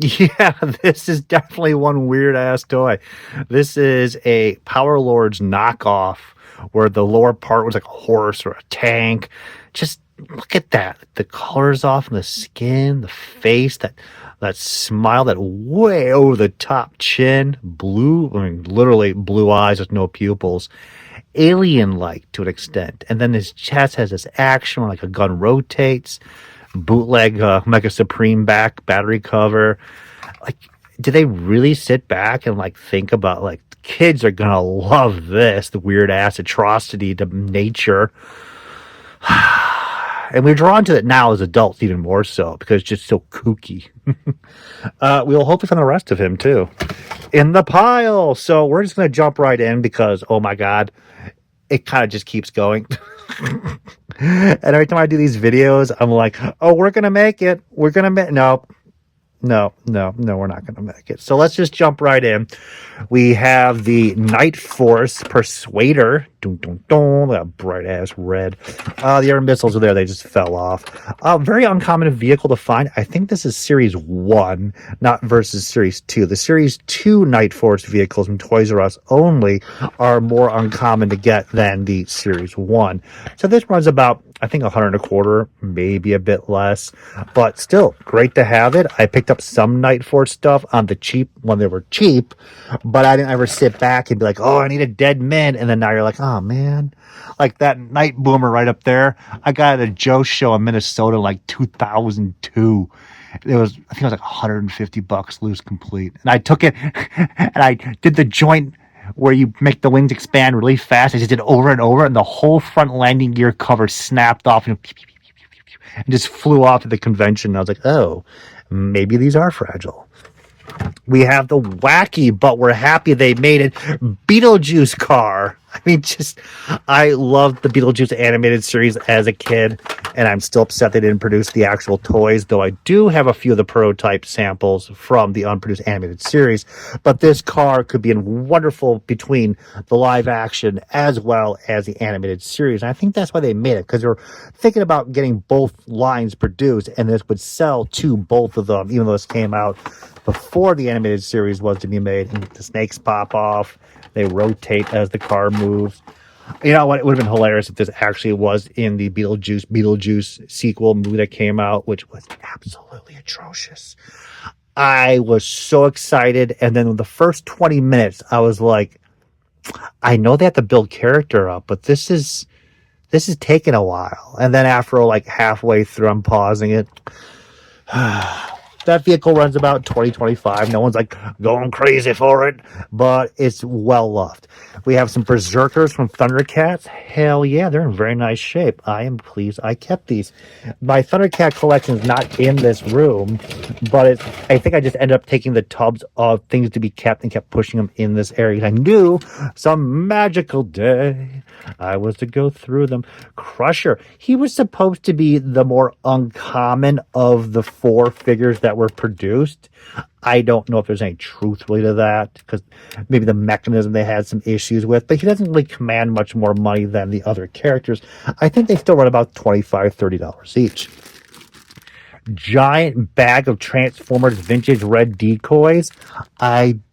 Yeah, this is definitely one weird ass toy. This is a Power Lords knockoff where the lower part was like a horse or a tank. Just look at that. The colors off in the skin, the face, that smile, that way over the top chin, blue, I mean literally blue eyes with no pupils. Alien like to an extent. And then his chest has this action where like a gun rotates, bootleg Mega Supreme back battery cover. Like, do they really sit back and like think about like kids are gonna love this, the weird ass atrocity to nature? And we're drawn to it now as adults even more so because it's just so kooky. We'll hope to find the rest of him too in the pile. So we're just gonna jump right in because oh my god, it kind of just keeps going. And every time I do these videos, I'm like, oh, we're gonna make it. We're gonna make no, we're not going to make it. So let's just jump right in. We have the Night Force Persuader. Dun, dun, dun, that bright ass red. The air missiles are there. They just fell off. Very uncommon vehicle to find. I think this is Series 1, not versus Series 2. The Series 2 Night Force vehicles from Toys R Us only are more uncommon to get than the Series 1. So this runs about, I think, $125, maybe a bit less, but still great to have it. I picked up some Night Force stuff on the cheap when they were cheap, but I didn't ever sit back and be like, oh, I need a dead mint. And then now you're like, oh man, like that Night Boomer right up there. I got at a Joe show in Minnesota in like 2002. It was, I think it was like $150 loose complete. And I took it and I did the joint where you make the wings expand really fast. I just did it over and over, and the whole front landing gear cover snapped off and just flew off at the convention. And I was like, oh, maybe these are fragile. We have the wacky, but we're happy they made it, Beetlejuice car. I mean, I loved the Beetlejuice animated series as a kid, and I'm still upset they didn't produce the actual toys, though I do have a few of the prototype samples from the unproduced animated series. But this car could be wonderful between the live action as well as the animated series. And I think that's why they made it, because they were thinking about getting both lines produced, and this would sell to both of them, even though this came out before the animated series was to be made. And the snakes pop off. They rotate as the car moves. You know what? It would have been hilarious if this actually was in the Beetlejuice sequel movie that came out, which was absolutely atrocious. I was so excited. And then the first 20 minutes, I was like, I know they have to build character up, but this is taking a while. And then after like halfway through, I'm pausing it. That vehicle runs about 20-25. No one's like going crazy for it, but it's well loved. We have some Berserkers from Thundercats. Hell yeah, they're in very nice shape. I am pleased I kept these. My Thundercat collection is not in this room, but I think I just ended up taking the tubs of things to be kept and kept pushing them in this area. I knew some magical day I was to go through them. Crusher, he was supposed to be the more uncommon of the four figures that were produced. I don't know if there's any truth really to that, because maybe the mechanism they had some issues with, but he doesn't really command much more money than the other characters. I think they still run about $25-$30 each. Giant bag of Transformers vintage red decoys. I'm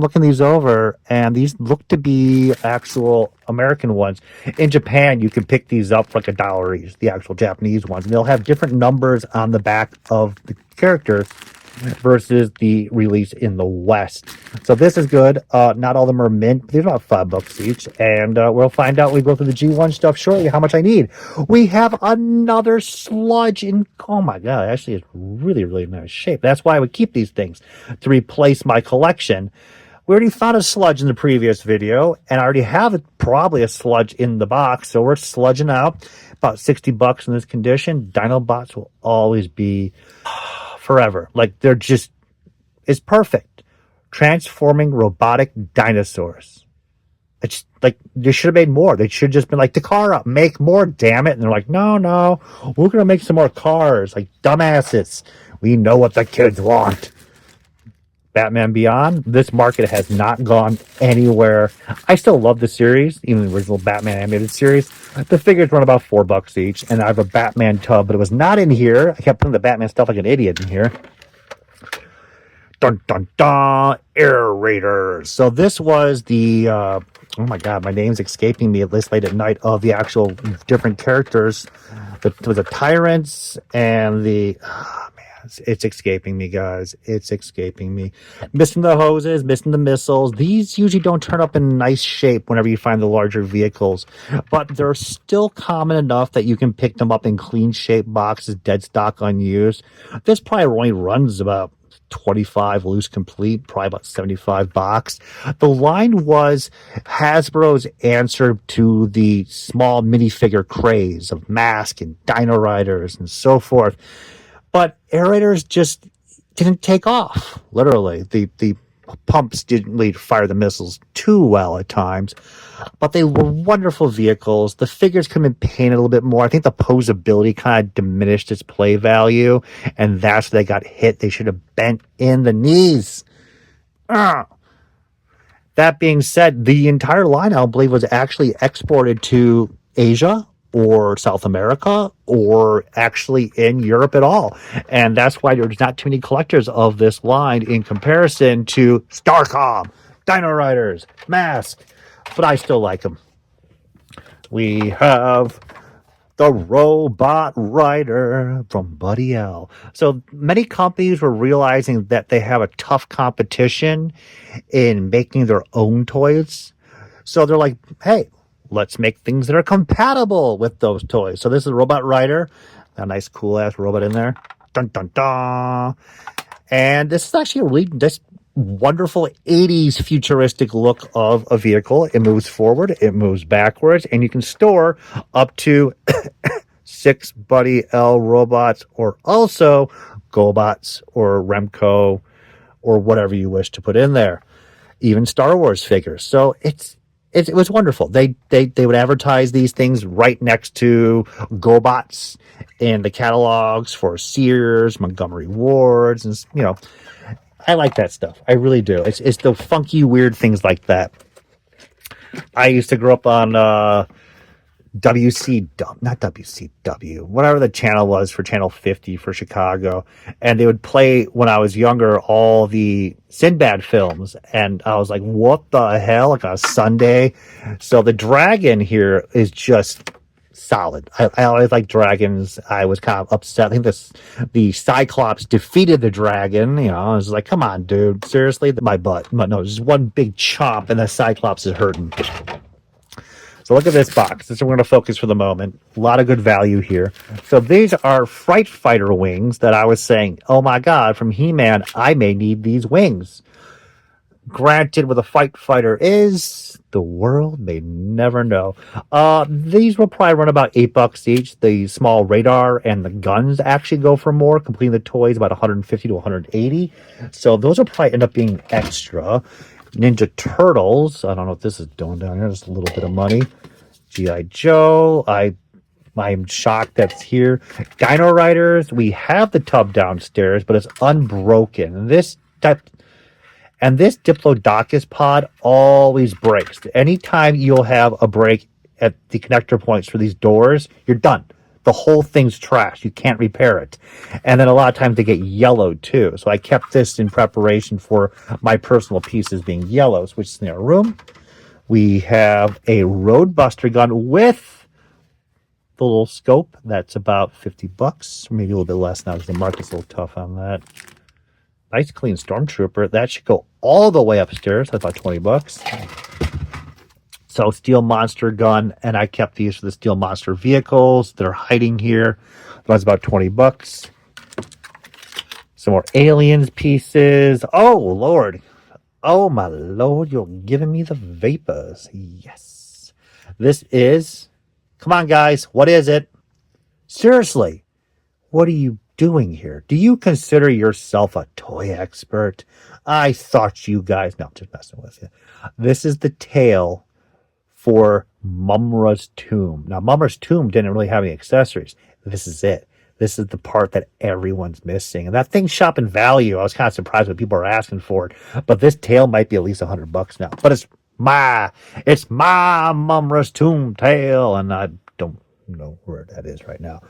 looking these over, and these look to be actual American ones. In Japan, you can pick these up for like $1 each, the actual Japanese ones. And they'll have different numbers on the back of the characters versus the release in the West. So this is good. Not all of them are mint, but they're about $5 each. And we'll find out, we go through the G1 stuff shortly, how much I need. We have another sludge in, oh my God, actually it's really, really nice shape. That's why I would keep these things, to replace my collection. We already found a sludge in the previous video, and I already have probably a sludge in the box, so we're sludging out. About $60 in this condition. Dinobots will always be forever. Like, they're just, it's perfect. Transforming robotic dinosaurs. It's like, they should have made more. They should have just been like, Takara, make more, damn it. And they're like, no, we're going to make some more cars. Like, dumbasses. We know what the kids want. Batman Beyond, this market has not gone anywhere. I still love the series, even the original Batman animated series. The figures run about $4 each, and I have a Batman tub, but it was not in here. I kept putting the Batman stuff like an idiot in here. Dun dun dun! Air Raiders. So this was the oh my god, my name's escaping me at this late at night of the actual different characters. The tyrants and the it's escaping me, guys. It's escaping me. Missing the hoses, missing the missiles. These usually don't turn up in nice shape whenever you find the larger vehicles, but they're still common enough that you can pick them up in clean shape boxes, dead stock, unused. This probably only runs about 25 loose complete, probably about 75 box. The line was Hasbro's answer to the small minifigure craze of Mask and Dino Riders and so forth. But Air Raiders just didn't take off, literally. The pumps didn't really fire the missiles too well at times, but they were wonderful vehicles. The figures could have been painted a little bit more. I think the posability kind of diminished its play value, and that's where they got hit. They should have bent in the knees. That being said, the entire line, I believe, was actually exported to Asia or South America, or actually in Europe at all. And that's why there's not too many collectors of this line in comparison to Starcom, Dino Riders, Mask. But I still like them. We have the Robot Rider from Buddy L. So many companies were realizing that they have a tough competition in making their own toys. So they're like, hey, let's make things that are compatible with those toys. So this is Robot Rider. A nice cool ass robot in there. Dun dun dun. And this is actually a really wonderful 80s futuristic look of a vehicle. It moves forward, it moves backwards, and you can store up to 6 Buddy L robots, or also GoBots or Remco or whatever you wish to put in there. Even Star Wars figures. So it was wonderful. They would advertise these things right next to GoBots in the catalogs for Sears, Montgomery Wards, and I like that stuff. I really do. It's the funky, weird things like that. I used to grow up on not WCW, whatever the channel was for Channel 50 for Chicago, and they would play when I was younger all the Sinbad films, and I was like, what the hell, like on a Sunday? So the dragon here is just solid. I always like dragons. I was kind of upset. I think the Cyclops defeated the dragon. I was like, come on, dude, seriously, my butt. But no, just one big chomp and the Cyclops is hurting. So look at this box. This is where we're going to focus for the moment. A lot of good value here. So these are Fright Fighter wings that I was saying, oh my God, from He-Man, I may need these wings. Granted, what a Fight Fighter is, the world may never know. These will probably run about $8 each. The small radar and the guns actually go for more. Completing the toys about 150 to 180. So those will probably end up being extra. Ninja Turtles. I don't know what this is doing down here. Just a little bit of money. G.I. Joe. I'm shocked that's here. Dino Riders. We have the tub downstairs, but it's unbroken. And this Diplodocus pod always breaks. Anytime you'll have a break at the connector points for these doors, you're done. The whole thing's trash. You can't repair it. And then a lot of times they get yellow too. So I kept this in preparation for my personal pieces being yellows, which is in our room. We have a Roadbuster gun with the little scope. That's about $50, maybe a little bit less now because the market's a little tough on that. Nice clean Stormtrooper. That should go all the way upstairs. That's about $20. So Steel Monster gun, and I kept these for the Steel Monster vehicles. They're hiding here. That's about $20. Some more Aliens pieces. Oh, Lord. Oh, my Lord. You're giving me the vapors. Yes. This is... Come on, guys. What is it? Seriously. What are you doing here? Do you consider yourself a toy expert? I thought you guys... No, I'm just messing with you. This is the tail for Mumra's tomb. Now, Mumra's tomb didn't really have any accessories. This is it. This is the part that everyone's missing. And that thing's shopping value. I was kind of surprised when people are asking for it. But this tail might be at least $100 now. But it's my Mumra's tomb tail. And I don't know where that is right now.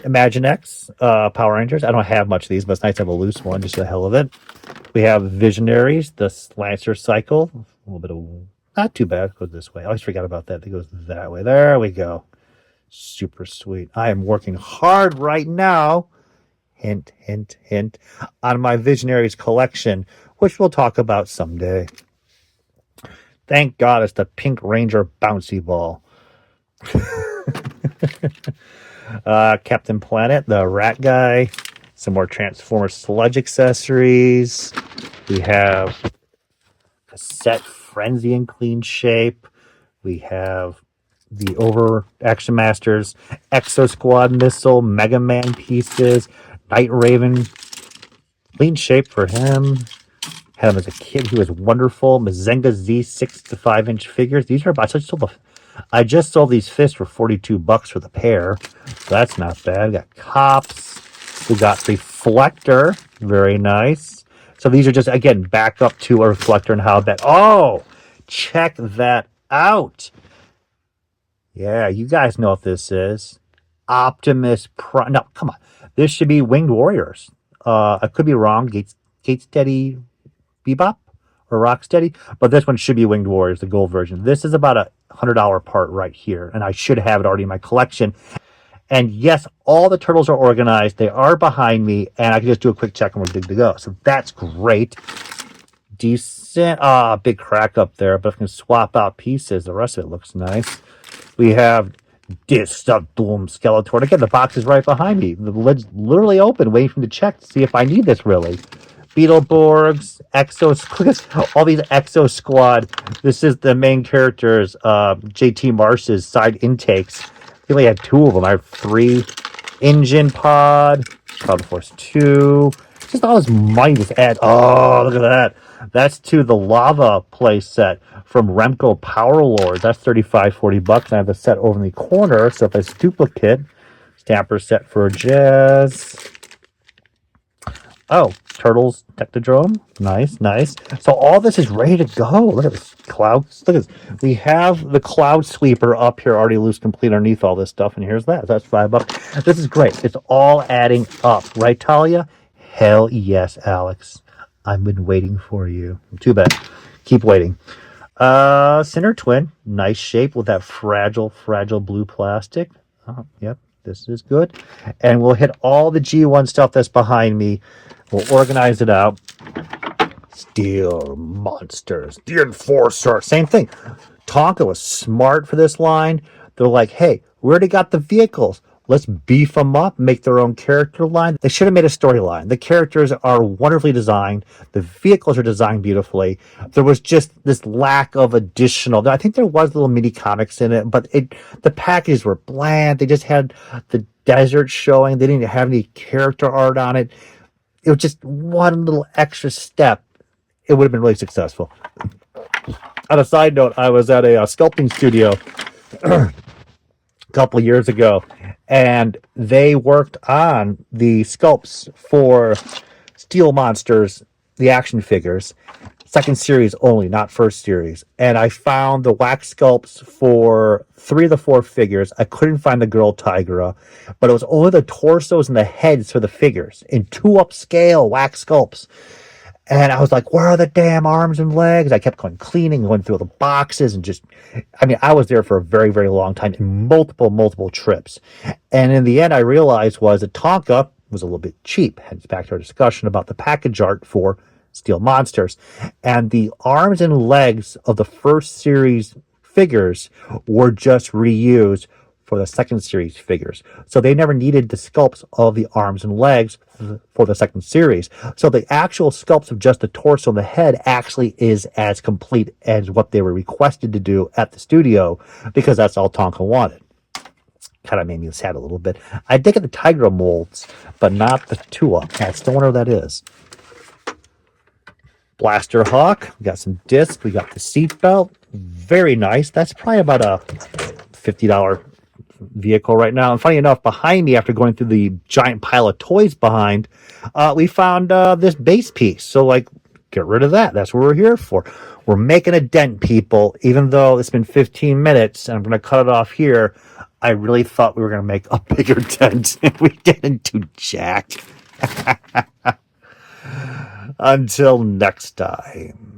Imagine X, Power Rangers. I don't have much of these, but it's nice to have a loose one just for the hell of it. We have Visionaries, the Lancer Cycle. A little bit of, not too bad. Goes this way. I always forgot about that. It goes that way. There we go. Super sweet. I am working hard right now. Hint, hint, hint. On my Visionaries collection, which we'll talk about someday. Thank God it's the Pink Ranger bouncy ball. Captain Planet, the rat guy. Some more Transformers sludge accessories. We have Cassette Frenzy in clean shape. We have the Over Action Masters, Exo Squad Missile, Mega Man pieces, Night Raven, clean shape for him. Had him as a kid. He was wonderful. Mazenga Z 6 to 5 inch figures. These are about. I just sold these fists for $42 for the pair. So that's not bad. We got Cops. We got Reflector. Very nice. So these are just, again, back up to a Reflector and how that. Oh, check that out. Yeah, you guys know what this is. Optimus Prime. No, come on. This should be Winged Warriors. I could be wrong. Gatesteady Bebop or Rocksteady, but this one should be Winged Warriors, the gold version. This is about $100 part right here, and I should have it already in my collection. And yes, all the turtles are organized. They are behind me, and I can just do a quick check and we're good to go. So that's great. Decent. Big crack up there, but if I can swap out pieces, the rest of it looks nice. We have Disc of Doom Skeletor. Again, the box is right behind me. The lid's literally open, waiting for me to check to see if I need this really. Beetleborgs, all these Exo Squad. This is the main characters, JT Marsh's side intakes. I only had 2 of them. I have 3. Engine Pod, Power Force 2. Just all this money just add. Oh, look at that. That's to the Lava play set from Remco Power Lords. That's $35-40. I have the set over in the corner. So if it's duplicate, Stamper set for Jazz. Oh, Turtles Technodrome. Nice, nice. So all this is ready to go. Look at this cloud. Look at this. We have the Cloud Sweeper up here already loose complete underneath all this stuff. And here's that. That's $5. This is great. It's all adding up. Right, Talia? Hell yes, Alex. I've been waiting for you. Too bad. Keep waiting. Center Twin. Nice shape with that fragile blue plastic. Oh, yep. This is good. And we'll hit all the G1 stuff that's behind me. We'll organize it out. Steel Monsters. The Enforcer. Same thing. Tonka was smart for this line. They're like, hey, we already got the vehicles. Let's beef them up, make their own character line. They should have made a storyline. The characters are wonderfully designed. The vehicles are designed beautifully. There was just this lack of additional. I think there was little mini comics in it, but the packages were bland. They just had the desert showing. They didn't have any character art on it. It was just one little extra step. It would have been really successful. On a side note, I was at a sculpting studio a couple of years ago, and they worked on the sculpts for Steel Monsters, the action figures, second series only, not first series. And I found the wax sculpts for 3 of the 4 figures. I couldn't find the girl Tigra, but it was only the torsos and the heads for the figures in 2 upscale wax sculpts. And I was like, where are the damn arms and legs? I kept going through the boxes and I was there for a very, very long time in multiple trips. And in the end, I realized was that Tonka was a little bit cheap. Hence back to our discussion about the package art for Steel Monsters. And the arms and legs of the first series figures were just reused for the second series figures. So they never needed the sculpts of the arms and legs for the second series. So the actual sculpts of just the torso and the head actually is as complete as what they were requested to do at the studio, because that's all Tonka wanted. Kind of made me sad a little bit. I did get the Tigra molds, but not the Tua. I still wonder what that is. Blaster Hawk. We got some discs. We got the seatbelt. Very nice. That's probably about a $50 vehicle right now. And funny enough, behind me, after going through the giant pile of toys behind, we found this base piece. So, get rid of that. That's what we're here for. We're making a dent, people. Even though it's been 15 minutes, and I'm going to cut it off here, I really thought we were going to make a bigger dent, and we didn't do jack. Until next time.